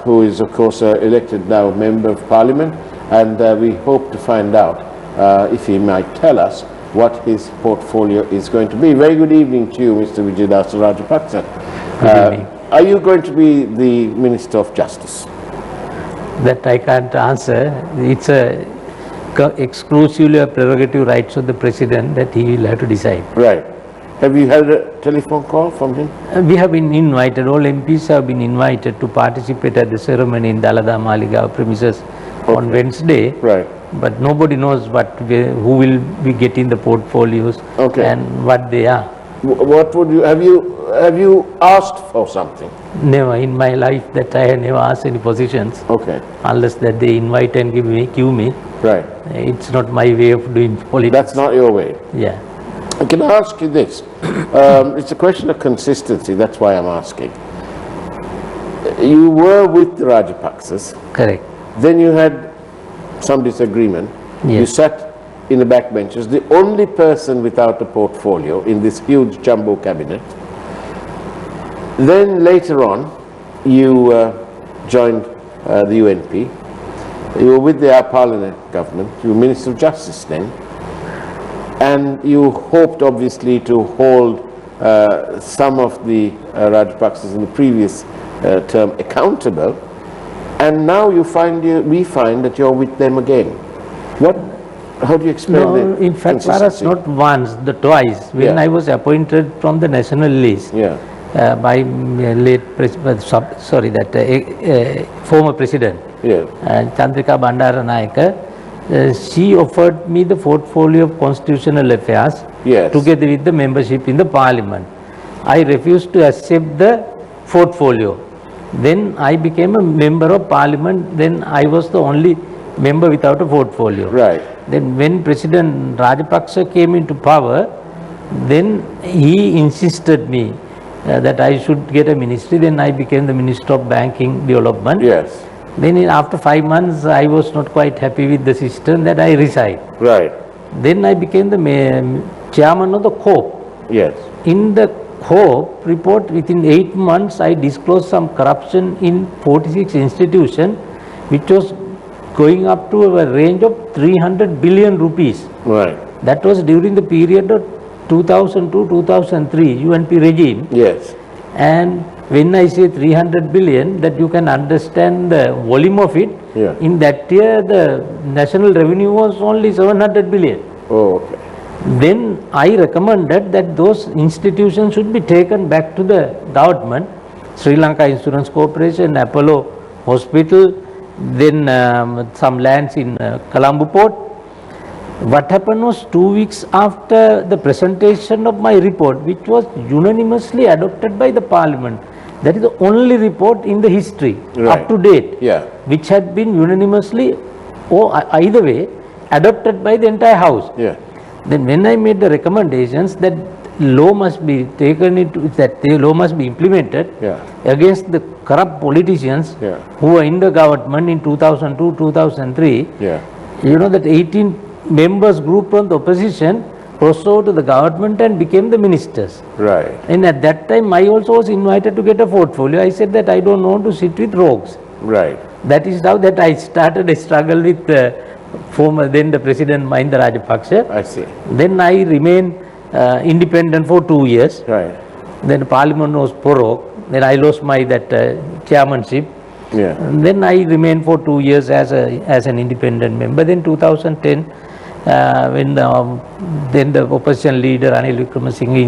who is of course elected now member of parliament, and we hope to find out if he might tell us what his portfolio is going to be. Very good evening to you, Mr. Wijayadasa Rajapaksa. Good evening. Are you going to be the Minister of Justice? That I can't answer. It's exclusively a prerogative rights of the President that he will have to decide. Right. Have you had a telephone call from him? We have been invited, all MPs have been invited to participate at the ceremony in Dalada Maligaon premises on Wednesday. Right. But nobody knows who will be getting the portfolios and what they are. What would you, have you asked for something? Never in my life that I have never asked any positions. Okay. Unless that they invite and give me. Right. It's not my way of doing politics. That's not your way. Yeah. Can I ask you this? It's a question of consistency, that's why I'm asking. You were with the Rajapaksas. Correct. Then you had some disagreement. Yes. You sat in the backbenches, the only person without a portfolio in this huge jumbo cabinet. Then later on, you joined the UNP. You were with the Parliament government. You were Minister of Justice then. And you hoped, obviously, to hold some of the Rajapaksas in the previous term accountable. And now we find that you're with them again. How do you explain that? No, in fact, Faraz, not once, twice. When I was appointed from the national list by late former president, Chandrika Bandaranayake, she offered me the portfolio of constitutional affairs together with the membership in the parliament. I refused to accept the portfolio. Then I became a member of parliament. Then I was the only member without a portfolio. Right. Then when President Rajapaksa came into power, then he insisted me that I should get a ministry. Then I became the Minister of Banking Development. Yes. Then after 5 months, I was not quite happy with the system, that I resigned. Right. Then I became the chairman of the COPE. Yes. In the COPE report, within 8 months, I disclosed some corruption in 46 institutions, which was going up to a range of 300 billion rupees. Right. That was during the period of 2002-2003 UNP regime. Yes. And when I say 300 billion, that you can understand the volume of it. Yeah. In that year, the national revenue was only 700 billion. Oh, okay. Then I recommended that those institutions should be taken back to the government. Sri Lanka Insurance Corporation, Apollo Hospital, then some lands in Colombo Port. What happened was 2 weeks after the presentation of my report, which was unanimously adopted by the parliament. That is the only report in the history up to date, which had been unanimously either way adopted by the entire house. Then when I made the recommendations that law must be taken the law must be implemented against the corrupt politicians who were in the government in 2002-2003, you know that 18 members group from the opposition crossed over to the government and became the ministers. Right. And at that time, I also was invited to get a portfolio. I said that I don't want to sit with rogues. Right. That is how that I started a struggle with the President Mahinda Rajapaksa. I see. Then I remained independent for 2 years. Right. Then the parliament was prorogued. Then I lost my chairmanship. And then I remained for 2 years as an independent member. Then 2010, when then the opposition leader Ranil Wickremesinghe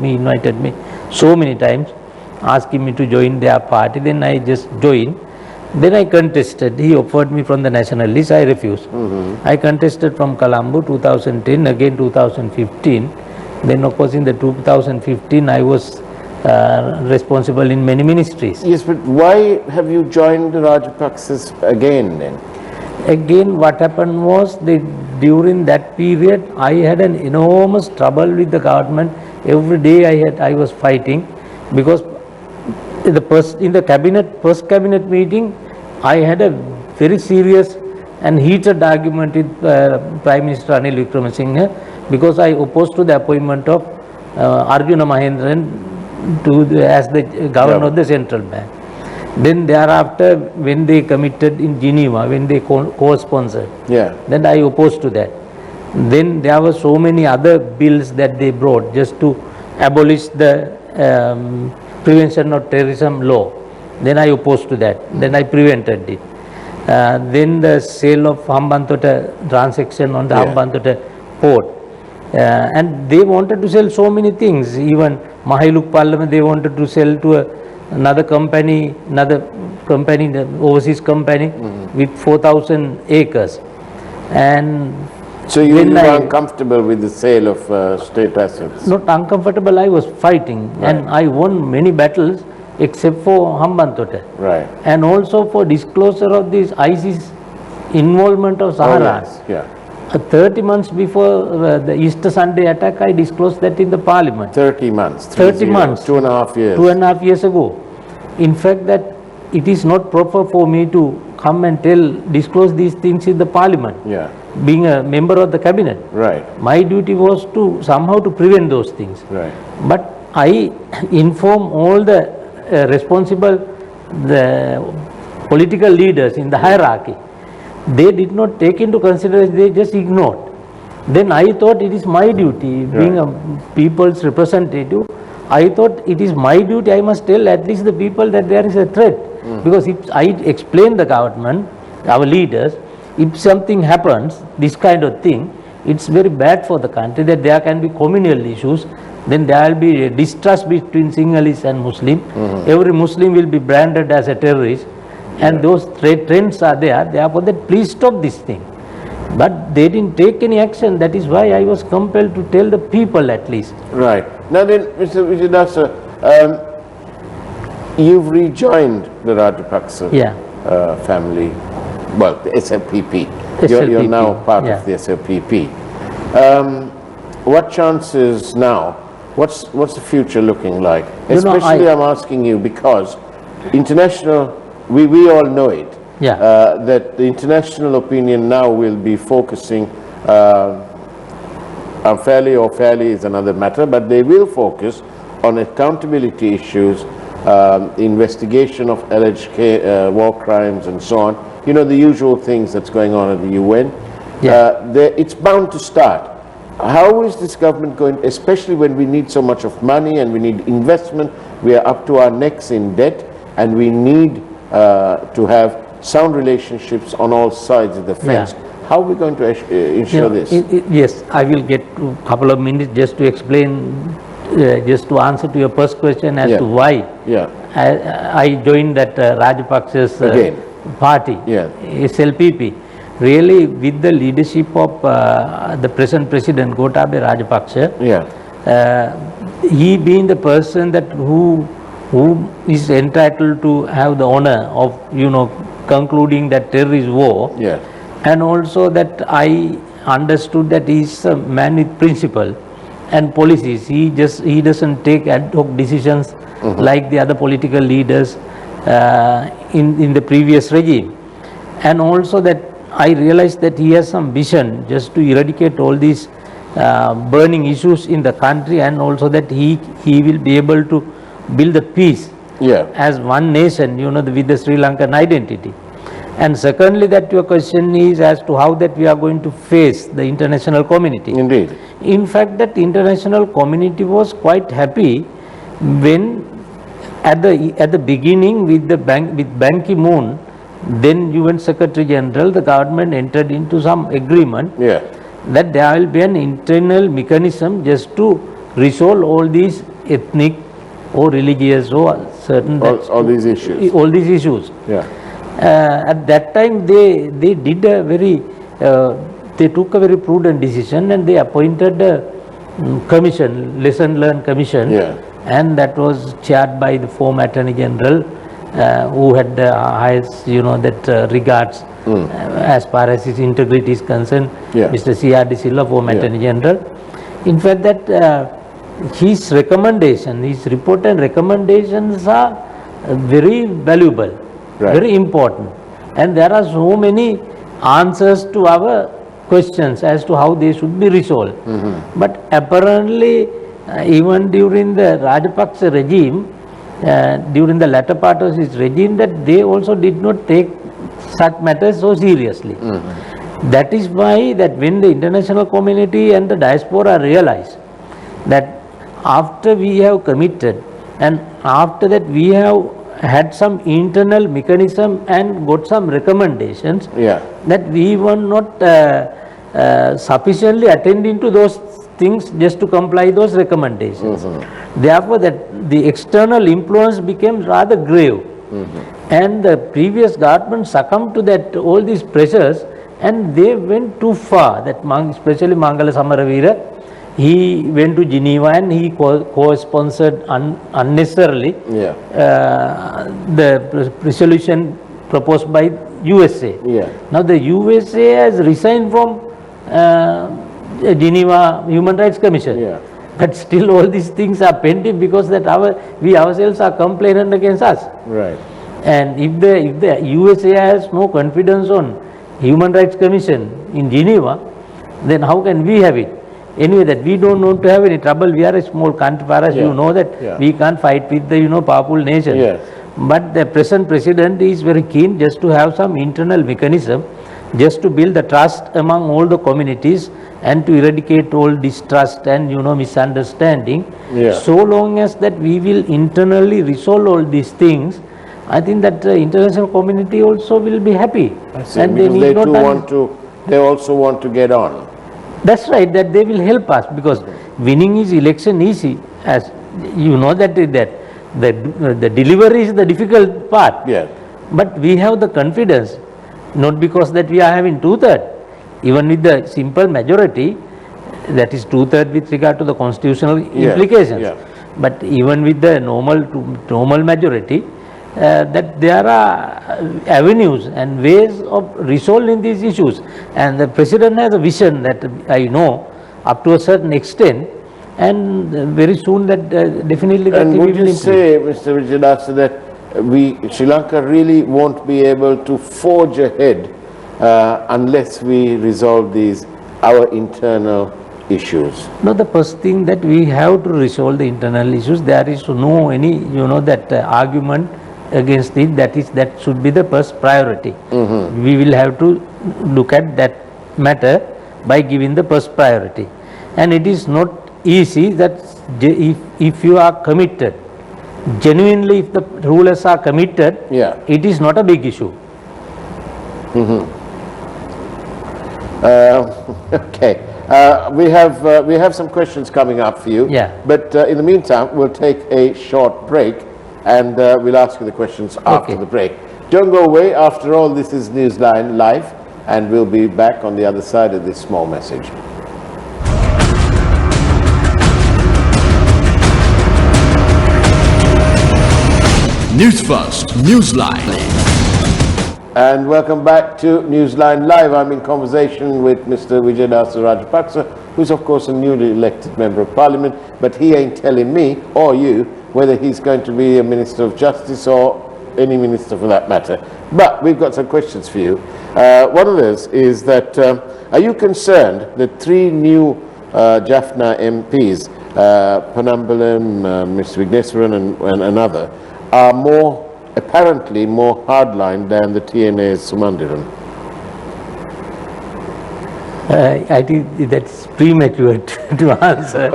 invited me so many times, asking me to join their party. Then I just joined. Then I contested. He offered me from the national list. I refused. I contested from Colombo 2010, again 2015. Then of course in the 2015 I was responsible in many ministries. Yes, but why have you joined the Rajapaksas again then? Again, what happened was during that period I had an enormous trouble with the government. Every day I was fighting, because in the first cabinet meeting I had a very serious and heated argument with Prime Minister Ranil Wickremesinghe, because I opposed to the appointment of Arjuna Mahendran as the governor of the central bank. Then thereafter, when they committed in Geneva, when they co-sponsored, then I opposed to that. Then there were so many other bills that they brought just to abolish the prevention of terrorism law. Then I opposed to that. Then I prevented it. Then the sale of Hambantota transaction on the Hambantota port. And they wanted to sell so many things. Even Mahiluk Parliament, they wanted to sell to another company, the overseas company with 4,000 acres. And so you were uncomfortable with the sale of state assets? Not uncomfortable, I was fighting. And I won many battles except for Hambantota. Right. And also for disclosure of this ISIS involvement of Sahara. 30 months before the Easter Sunday attack, I disclosed that in the parliament. 30 months? 30 months. 2.5 years. 2.5 years ago. In fact, that it is not proper for me to come and disclose these things in the parliament. Being a member of the cabinet. My duty was to somehow to prevent those things. But I inform all the responsible political leaders in the hierarchy. They did not take into consideration, they just ignored. Then I thought it is my duty, being a people's representative, I thought it is my duty, I must tell at least the people that there is a threat. Because if I explain the government, our leaders, if something happens, this kind of thing, it's very bad for the country, that there can be communal issues, then there will be a distrust between Sinhalese and Muslim. Every Muslim will be branded as a terrorist. And those trends are there, therefore that please stop this thing. But they didn't take any action, that is why I was compelled to tell the people at least. Right. Now then, Mr. Vijayadasa, you've rejoined the Rajapaksa family, well, the SLPP. You're now part of the SLPP. What chances now, what's the future looking like? Especially I'm asking you because international, we all know it, that the international opinion now will be focusing, unfairly or fairly is another matter, but they will focus on accountability issues, investigation of alleged war crimes and so on. You know, the usual things that's going on at the UN. It's bound to start. How is this government going, especially when we need so much of money and we need investment, we are up to our necks in debt, and we need to have sound relationships on all sides of the fence. How are we going to ensure this? Yes, I will get a couple of minutes just to explain, just to answer to your first question as to why I joined that Rajapaksa's party, SLPP. Really, with the leadership of the present President Gotabaya Rajapaksa, he being the person that who is entitled to have the honor of, concluding that terrorist war, and also that I understood that he is a man with principle and policies. He doesn't take ad hoc decisions like the other political leaders in the previous regime. And also that I realized that he has some vision just to eradicate all these burning issues in the country, and also that he will be able to build the peace as one nation, with the Sri Lankan identity. And secondly, that your question is as to how that we are going to face the international community. Indeed. In fact, that international community was quite happy when at the beginning with Ban Ki-moon, then UN Secretary General, the government entered into some agreement that there will be an internal mechanism just to resolve all these ethnic or religious or certain all these issues. At that time they did a very they took a very prudent decision, and they appointed a commission, lesson learned commission, and that was chaired by the former Attorney General, who had the highest regards as far as his integrity is concerned, Mr. C.R.D. Silva, former Attorney General. In fact, that his recommendation, his report and recommendations are very valuable, very important, and there are so many answers to our questions as to how they should be resolved. But apparently even during the Rajapaksa regime, during the latter part of his regime, that they also did not take such matters so seriously. That is why that when the international community and the diaspora realize that after we have committed and after that we have had some internal mechanism and got some recommendations, that we were not sufficiently attending to those things just to comply those recommendations. Therefore, that the external influence became rather grave, and the previous government succumbed to that all these pressures, and they went too far. That especially Mangala Samaravira, he went to Geneva and he co-sponsored unnecessarily the resolution proposed by USA. Now the USA has resigned from Geneva Human Rights Commission. But still all these things are pending because that we ourselves are complaining against us. And if the USA has no confidence on Human Rights Commission in Geneva, then how can we have it? Anyway, that we don't want to have any trouble. We are a small country, Faraz, you know that we can't fight with the powerful nation. But the present president is very keen just to have some internal mechanism, just to build the trust among all the communities and to eradicate all distrust and misunderstanding. So long as that we will internally resolve all these things, I think that the international community also will be happy. And they also want to get on. That's right, that they will help us, because winning is election easy, as you know that the delivery is the difficult part. But we have the confidence, not because that we are having 2/3, even with the simple majority, that is 2/3 with regard to the constitutional implications. But even with the normal majority, that there are avenues and ways of resolving these issues, and the president has a vision that I know up to a certain extent, and very soon that definitely that and we would will you say, Mr. Vijayadasa, that Sri Lanka really won't be able to forge ahead unless we resolve our internal issues? No, the first thing that we have to resolve the internal issues. There is no any that argument against it. That should be the first priority. We will have to look at that matter by giving the first priority, and it is not easy that if you are committed genuinely, if the rulers are committed, it is not a big issue. Okay, we have some questions coming up for you, but in the meantime we'll take a short break, and we'll ask you the questions after the break. Don't go away. After all, this is Newsline Live, and we'll be back on the other side of this small message. Newsfirst, Newsline. And welcome back to Newsline Live. I'm in conversation with Mr. Vijayadasa Rajapaksa, who's of course a newly elected member of parliament, but he ain't telling me or you whether he's going to be a Minister of Justice or any minister for that matter. But we've got some questions for you. One of those is that, are you concerned that 3 new Jaffna MPs, Panambalam, Mr. Vigneswaran and another, are apparently more hardline than the TNA's Sumandiran? I think that's premature to answer.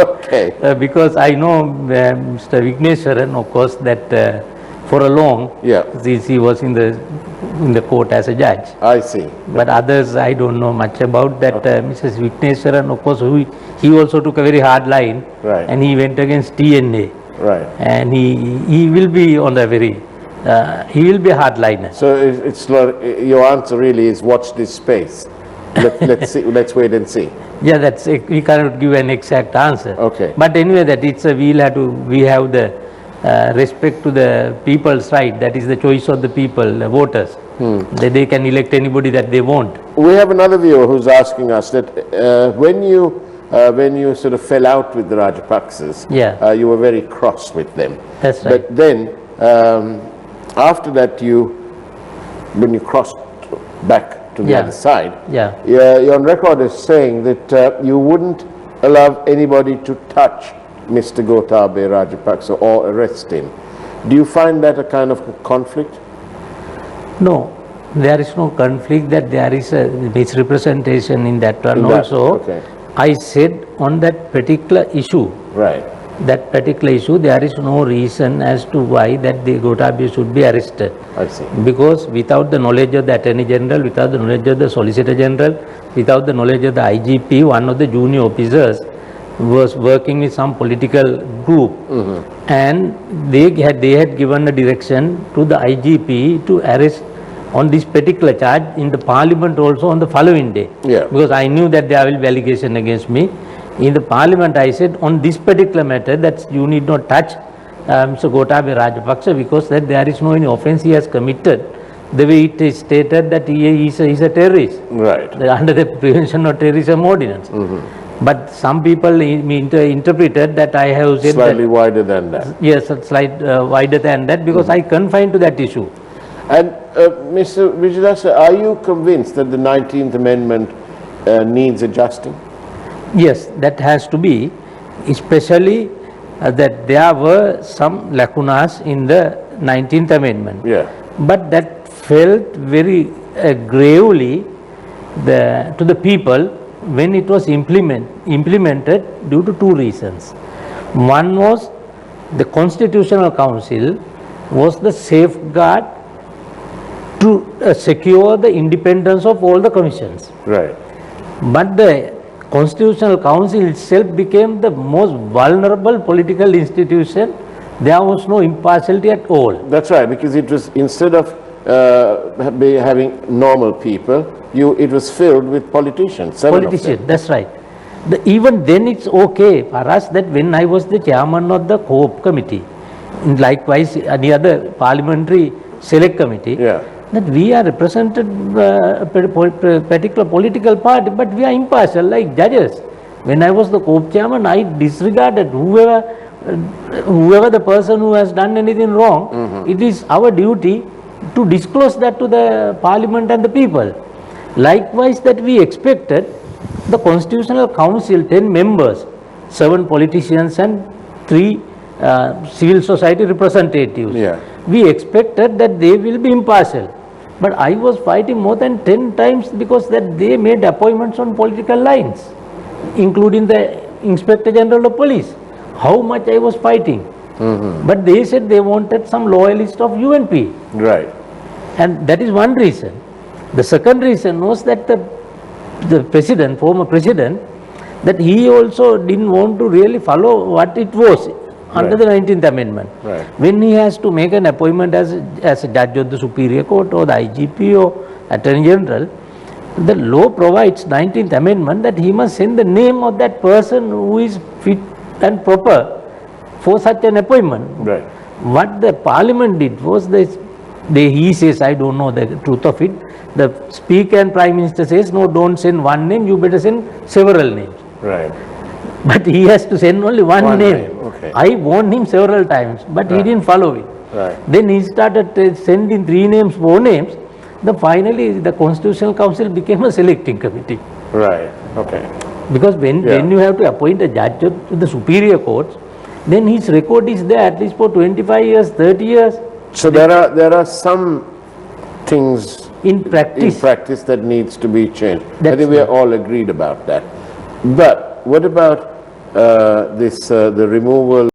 Because I know Mr. Vigneswaran, of course, that for a long, he was in the court as a judge. I see. But others, I don't know much about that. Mrs. Vigneswaran, of course, he also took a very hard line, and he went against TNA. And he will be on a very, he will be a hardliner. So it's your answer really is watch this space. Let's see. Let's wait and see. Yeah, that's it. We cannot give an exact answer. Okay. But anyway, that we have the respect to the people's right. That is the choice of the people, the voters. That they can elect anybody that they want. We have another viewer who's asking us that when you sort of fell out with the Rajapaksas, you were very cross with them. That's right. But then after that, when you crossed back to the other side, you're on record as saying that you wouldn't allow anybody to touch Mr. Gotabaya Rajapaksa or arrest him. Do you find that a kind of conflict? No, there is no conflict, that there is a misrepresentation in that one. In that, also. okay. I said on that particular issue, Right. that particular issue, there is no reason as to why that the Gotabaya should be arrested. I see. Because without the knowledge of the Attorney General, without the knowledge of the Solicitor General, without the knowledge of the IGP, one of the junior officers was working with some political group, and they had given a direction to the IGP to arrest on this particular charge in the Parliament also on the following day. Yeah. Because I knew that there will be allegation against me. In the Parliament I said on this particular matter that you need not touch Mr. Gotabaya Rajapaksa, because that there is no any offence he has committed. The way it is stated that he is a terrorist. Right. Under the Prevention of Terrorism Ordinance. But some people interpreted that I have said Slightly that, wider than that. yes, slight wider than that, because I confined to that issue. And Mr. Vijayadasa, are you convinced that the 19th Amendment needs adjusting? Yes, that has to be, especially that there were some lacunas in the 19th Amendment. Yeah. But that felt very gravely to the people when it was implemented due to two reasons. One was the Constitutional Council was the safeguard to secure the independence of all the commissions. Right. But the Constitutional Council itself became the most vulnerable political institution. There was no impartiality at all. That's right, because it was, instead of having normal people, it was filled with politicians. Politicians, that's right. Even then it's okay for us that when I was the chairman of the Co-op committee, and likewise any other parliamentary select committee, Yeah. that we are represented a particular political party, but we are impartial like judges. When I was the Co-op chairman, I disregarded whoever the person who has done anything wrong. It is our duty to disclose that to the parliament and the people. Likewise, that we expected the Constitutional Council, 10 members, 7 politicians and 3 civil society representatives. Yeah. We expected that they will be impartial. But I was fighting more than 10 times because that they made appointments on political lines, including the Inspector General of Police. How much I was fighting. But they said they wanted some loyalist of UNP. Right. And that is one reason. The second reason was that the president, former president, that he also didn't want to really follow what it was under the 19th Amendment. Right. When he has to make an appointment as a judge of the Superior Court or the IGP or Attorney General, the law provides 19th Amendment that he must send the name of that person who is fit and proper for such an appointment. Right. What the Parliament did was he says, I don't know the truth of it, the Speaker and Prime Minister says, no, don't send one name, you better send several names. Right. But he has to send only one name. Okay. I warned him several times, but he didn't follow it. Right. Then he started sending 3 names, 4 names. Then finally the Constitutional Council became a selecting committee. Right. Okay. Because when you have to appoint a judge to the superior courts, then his record is there at least for 25 years, 30 years. So there are some things In practice that needs to be changed. I That's think we are all agreed about that. But what about the removal